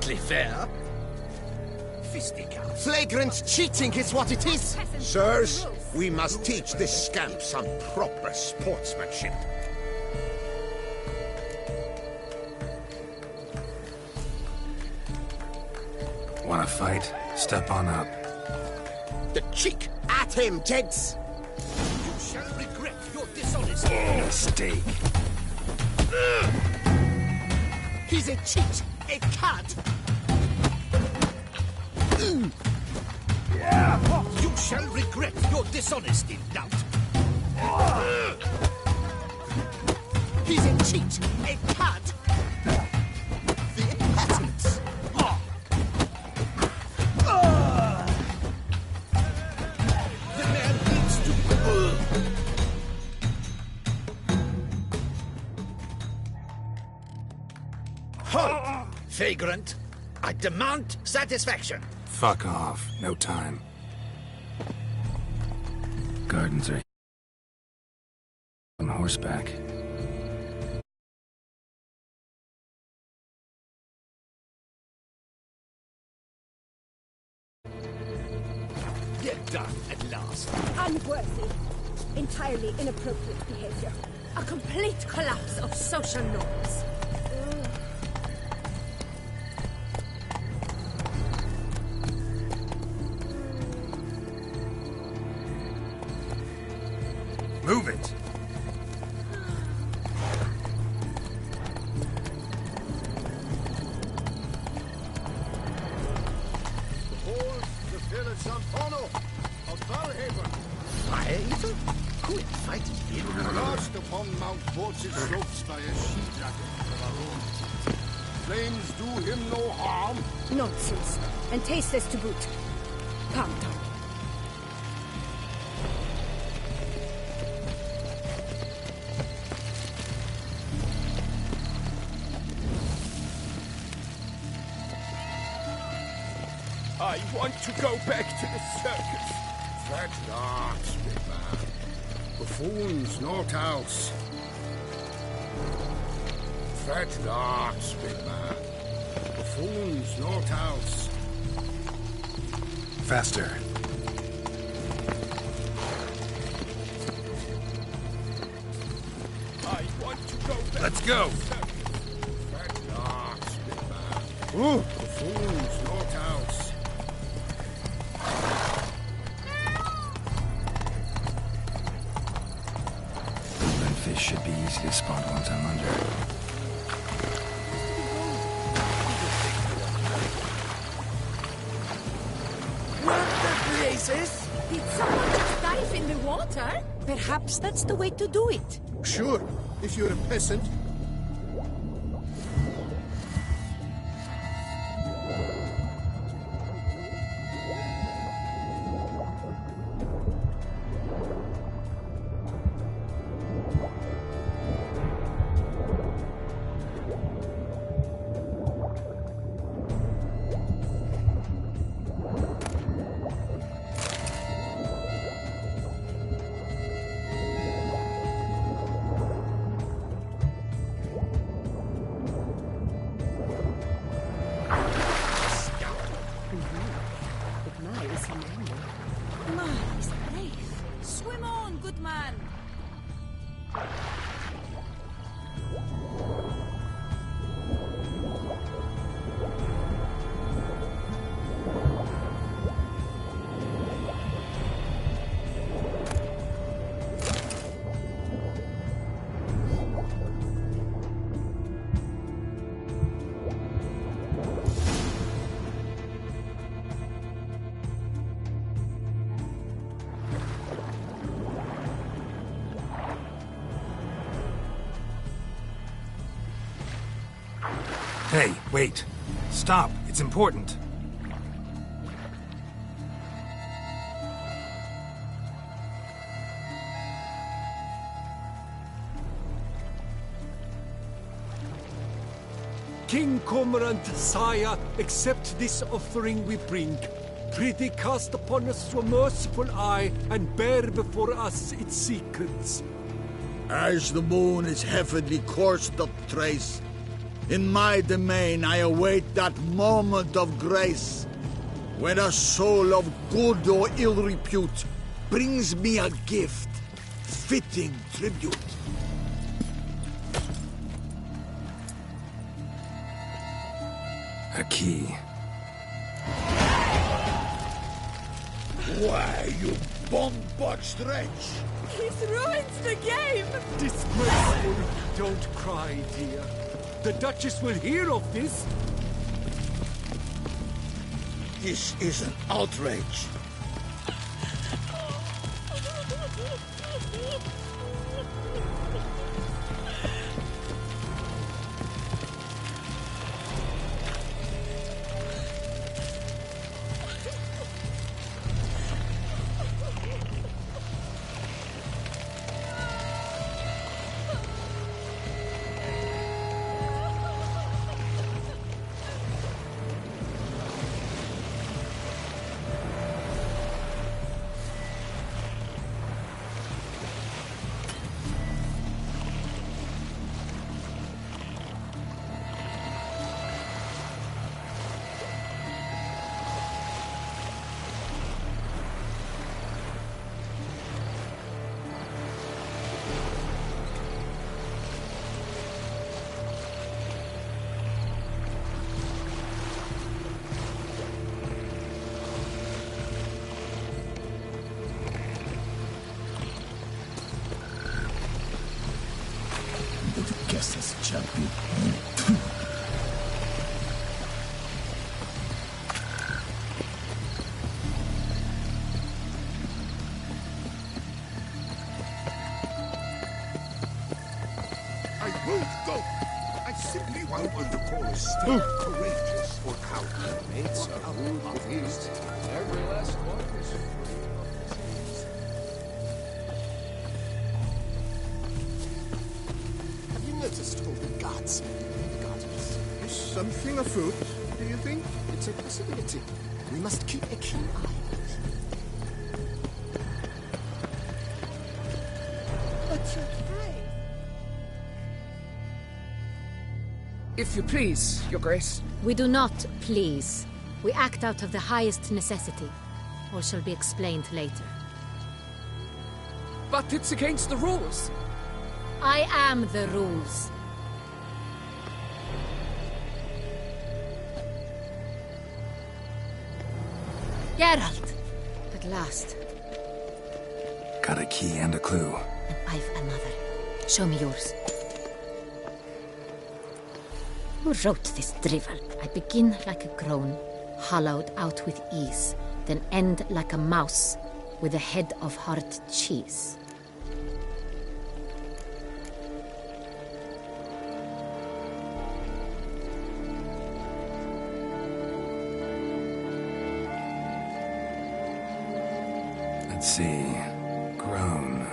hardly fair. Fisticuffs. Flagrant cheating is what it is! Sirs, we must teach this scamp some proper sportsmanship. Wanna fight? Step on up. The cheek! At him, gents! You shall regret your dishonesty. Mistake. He's a cheat! A cad! You shall regret your dishonesty, lout. He's a cheat! A cad! The impertinence! The man needs to... Halt! Vagrant, I demand satisfaction. Fuck off. No time. Gardens are on horseback. Get done at last. Unworthy. Entirely inappropriate behavior. A complete collapse of social norms. Move it! Behold the village Santono of Valhaven. Fire-eater? Who invited him? Lost upon Mount Vortis slopes by a she-dragon of our own. Flames do him no harm. Nonsense. And tasteless to boot. Calm down. I want to go back to the circus. Fret not, big man. Buffoons, not else. Fret not, big man. Buffoons, not else. Faster. I want to go back. Let's go! Fret not, big man. Buffoons, not else. That fish should be easy to spot once I'm under. What the blazes? Did someone just dive in the water? Perhaps that's the way to do it. Sure, if you're a peasant. Swim on, good man. Hey, wait. Stop. It's important. King Cormorant, sire, accept this offering we bring. Prithee cast upon us your merciful eye, and bear before us its secrets. As the moon its heavenly course doth trace, In my domain, I await that moment of grace, when a soul of good or ill repute brings me a gift, fitting tribute. A key. Why, you bomb-botched wretch! He's ruined the game! Disgraceful. Don't cry, dear. The Duchess will hear of this. This is an outrage. Guess as a champion. I won't go. I simply want one to call a still courageous or cowardly. Mates are rude with these. Every last one is free of disease. Have you noticed all the guardsmen in the gardens? Is something afoot, do you think? It's a possibility. We must keep a keen eye on it. But you're brave. If you please, Your Grace. We do not please. We act out of the highest necessity. All shall be explained later. But it's against the rules. I am the rules. Geralt! At last. Got a key and a clue. And I've another. Show me yours. Who wrote this drivel? I begin like a groan, hollowed out with ease, then end like a mouse, with a head of hard cheese. Let's see. Groan.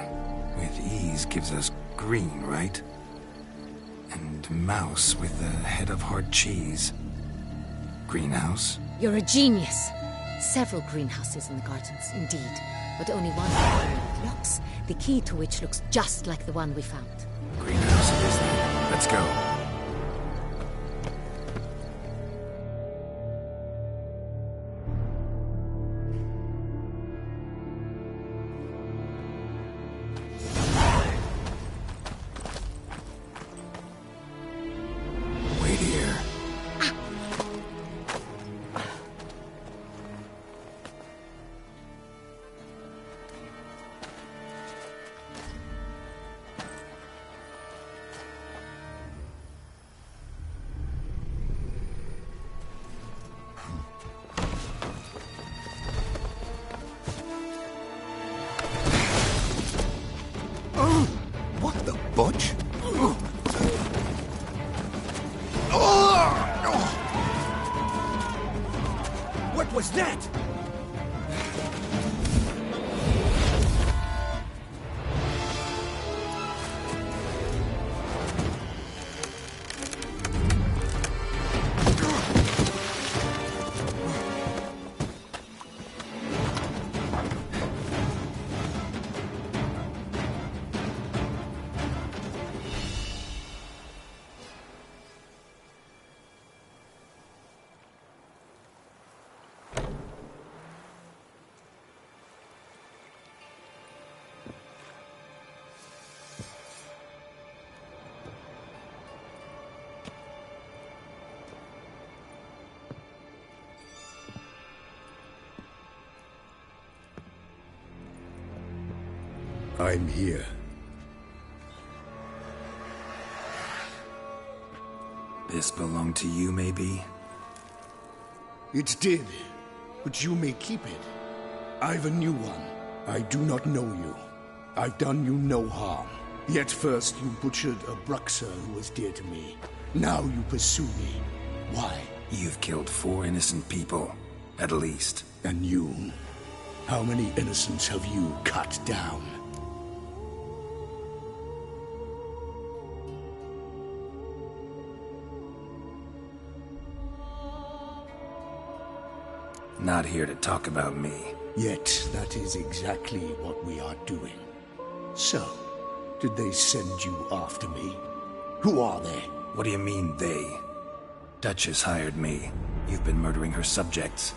With ease gives us green, right? And mouse with the head of hard cheese. Greenhouse? You're a genius. Several greenhouses in the gardens, indeed. But only one locks, the key to which looks just like the one we found. Greenhouse it is then. Let's go. Wait here. What the butch? What was that? I'm here. This belonged to you, maybe? It did, but you may keep it. I've a new one. I do not know you. I've done you no harm. Yet first you butchered a Bruxer who was dear to me. Now you pursue me. Why? You've killed 4 innocent people, at least. And you? How many innocents have you cut down? Not here to talk about me. Yet that is exactly what we are doing. So, did they send you after me? Who are they? What do you mean, they? Duchess hired me. You've been murdering her subjects.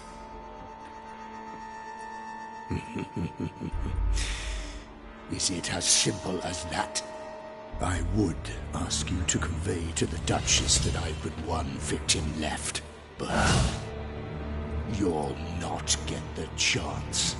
Is it as simple as that? I would ask you to convey to the Duchess that I've but one victim left, but you'll not get the chance.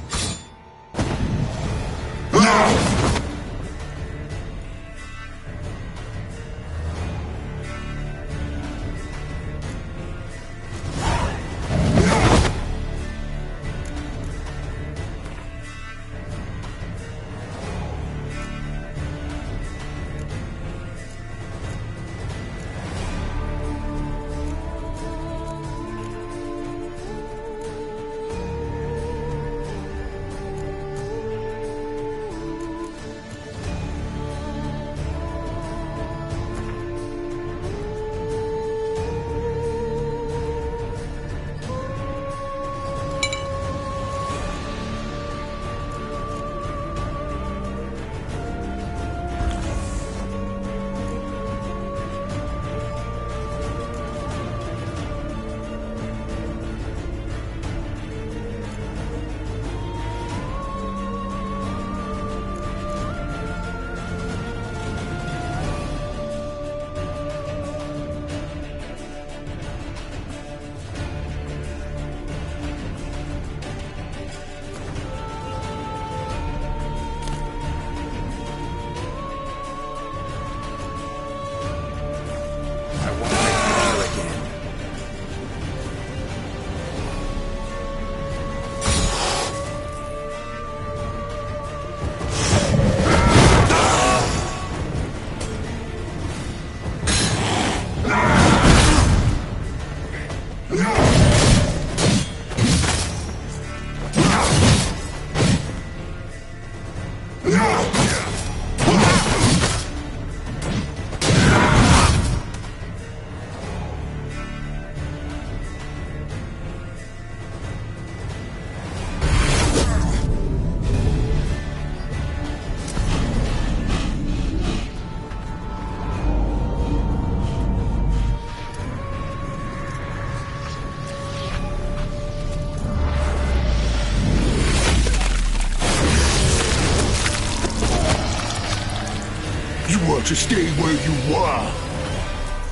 To stay where you were.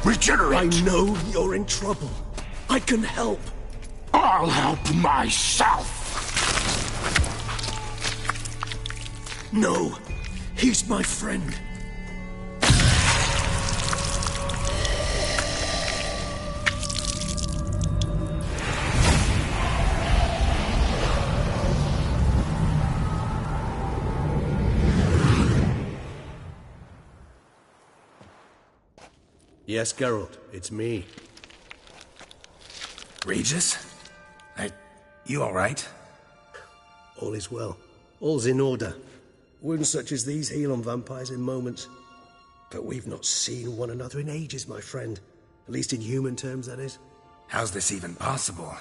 Regenerate! I know you're in trouble. I can help. I'll help myself! No, he's my friend. Yes, Geralt, it's me. Regis? You all right? All is well. All's in order. Wounds such as these heal on vampires in moments. But we've not seen one another in ages, my friend. At least in human terms, that is. How's this even possible?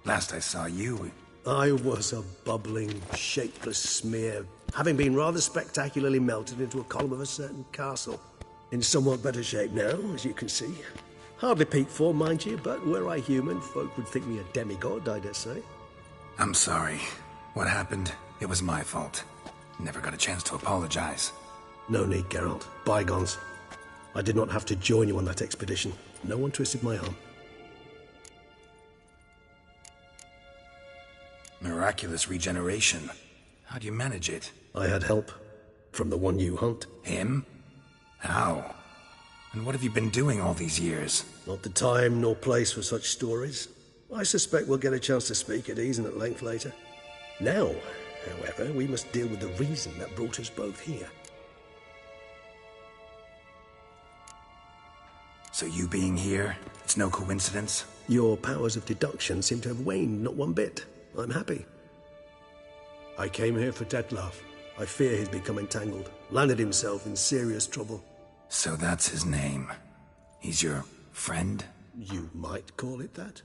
Last I saw you... I was a bubbling, shapeless smear, having been rather spectacularly melted into a column of a certain castle. In somewhat better shape now, as you can see. Hardly peak form, mind you, but were I human, folk would think me a demigod, I dare say. I'm sorry. What happened, it was my fault. Never got a chance to apologize. No need, Geralt. Bygones. I did not have to join you on that expedition. No one twisted my arm. Miraculous regeneration. How'd you manage it? I had help. from the one you hunt. Him? How? And what have you been doing all these years? Not the time nor place for such stories. I suspect we'll get a chance to speak at ease and at length later. Now, however, we must deal with the reason that brought us both here. So you being here, it's no coincidence? Your powers of deduction seem to have waned not one bit. I'm happy. I came here for Detlef. I fear he's become entangled, landed himself in serious trouble. So that's his name. He's your friend? You might call it that.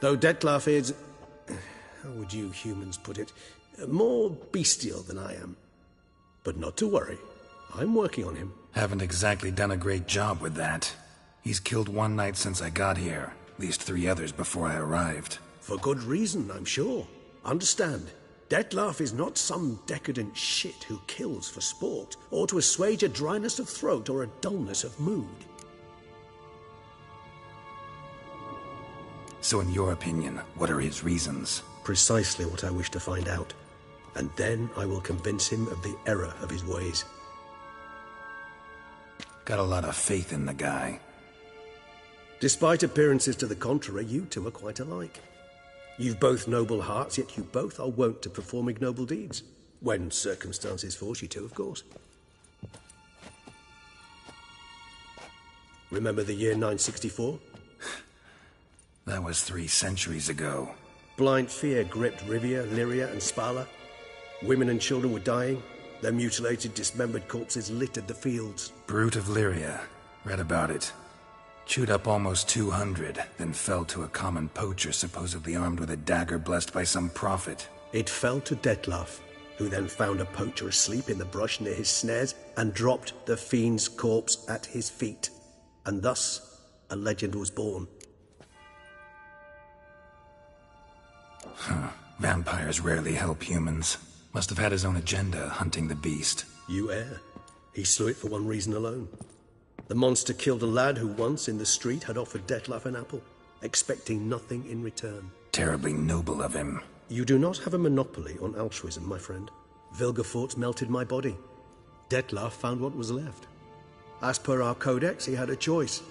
Though Detlef is, how would you humans put it, more bestial than I am. But not to worry. I'm working on him. Haven't exactly done a great job with that. He's killed one knight since I got here, at least 3 others before I arrived. For good reason, I'm sure. Understand, Detlef is not some decadent shit who kills for sport, or to assuage a dryness of throat or a dullness of mood. So in your opinion, what are his reasons? Precisely what I wish to find out. And then I will convince him of the error of his ways. Got a lot of faith in the guy. Despite appearances to the contrary, you two are quite alike. You've both noble hearts, yet you both are wont to perform ignoble deeds. When circumstances force you to, of course. Remember the year 964? That was 3 centuries ago. Blind fear gripped Rivia, Lyria, and Spala. Women and children were dying. Their mutilated, dismembered corpses littered the fields. Brute of Lyria. Read about it. Chewed up almost 200, then fell to a common poacher supposedly armed with a dagger blessed by some prophet. It fell to Detlef, who then found a poacher asleep in the brush near his snares and dropped the fiend's corpse at his feet. And thus, a legend was born. Vampires rarely help humans. Must have had his own agenda, hunting the beast. You err. He slew it for one reason alone. The monster killed a lad who once, in the street, had offered Detlef an apple, expecting nothing in return. Terribly noble of him. You do not have a monopoly on altruism, my friend. Vilgefortz melted my body. Detlef found what was left. As per our codex, he had a choice.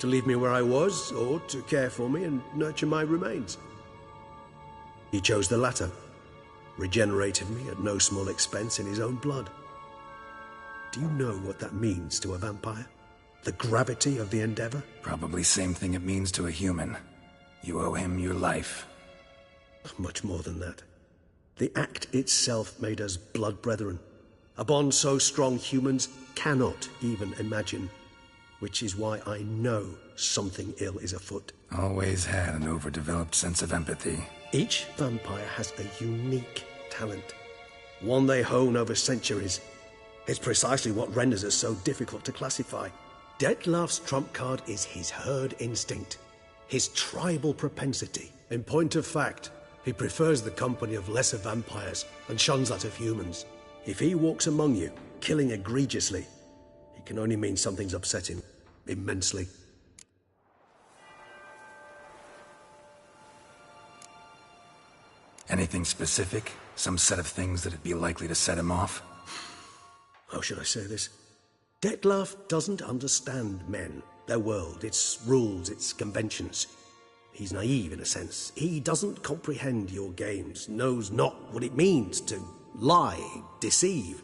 To leave me where I was, or to care for me and nurture my remains. He chose the latter. Regenerated me at no small expense in his own blood. Do you know what that means to a vampire? The gravity of the endeavor? Probably same thing it means to a human. You owe him your life. Much more than that. The act itself made us blood brethren. A bond so strong humans cannot even imagine. Which is why I know something ill is afoot. Always had an overdeveloped sense of empathy. Each vampire has a unique talent. One they hone over centuries. It's precisely what renders us so difficult to classify. Detlef's trump card is his herd instinct, his tribal propensity. In point of fact, he prefers the company of lesser vampires and shuns that of humans. If he walks among you, killing egregiously, it can only mean something's upset him immensely. Anything specific? Some set of things that'd be likely to set him off? How should I say this? Detlef doesn't understand men, their world, its rules, its conventions. He's naive in a sense. He doesn't comprehend your games, knows not what it means to lie, deceive.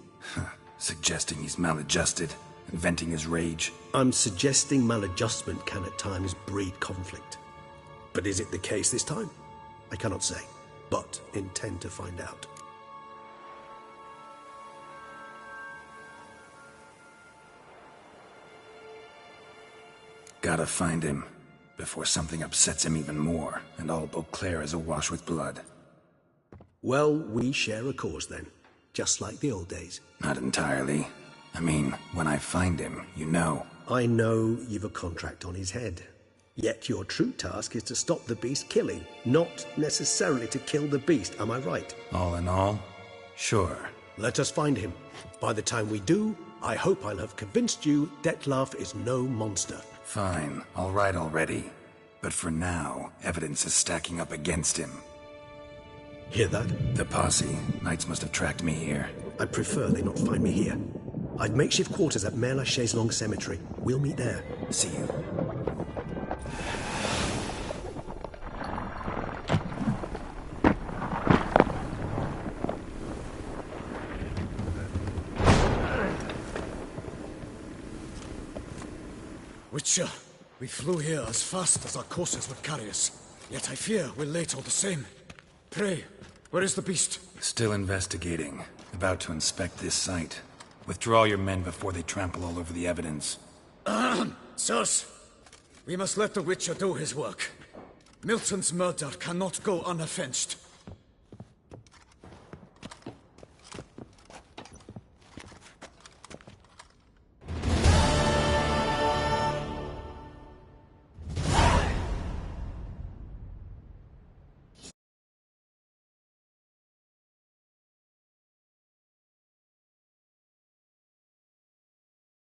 Suggesting he's maladjusted and venting his rage. I'm suggesting maladjustment can at times breed conflict. But is it the case this time? I cannot say, but intend to find out. Gotta find him, before something upsets him even more, and all Beauclair is awash with blood. Well, we share a cause then, just like the old days. Not entirely. I mean, when I find him, you know. I know you've a contract on his head. Yet your true task is to stop the beast killing, not necessarily to kill the beast, am I right? All in all, sure. Let us find him. By the time we do, I hope I'll have convinced you Detlef is no monster. Fine, all right already. But for now, evidence is stacking up against him. Hear that? The posse. Knights must have tracked me here. I'd prefer they not find me here. I'd makeshift quarters at Mère Lachaise Long Cemetery. We'll meet there. See you. Witcher, we flew here as fast as our courses would carry us. Yet I fear we're late all the same. Pray, where is the beast? Still investigating. About to inspect this site. Withdraw your men before they trample all over the evidence. Sirs, we must let the Witcher do his work. Milton's murder cannot go unavenged.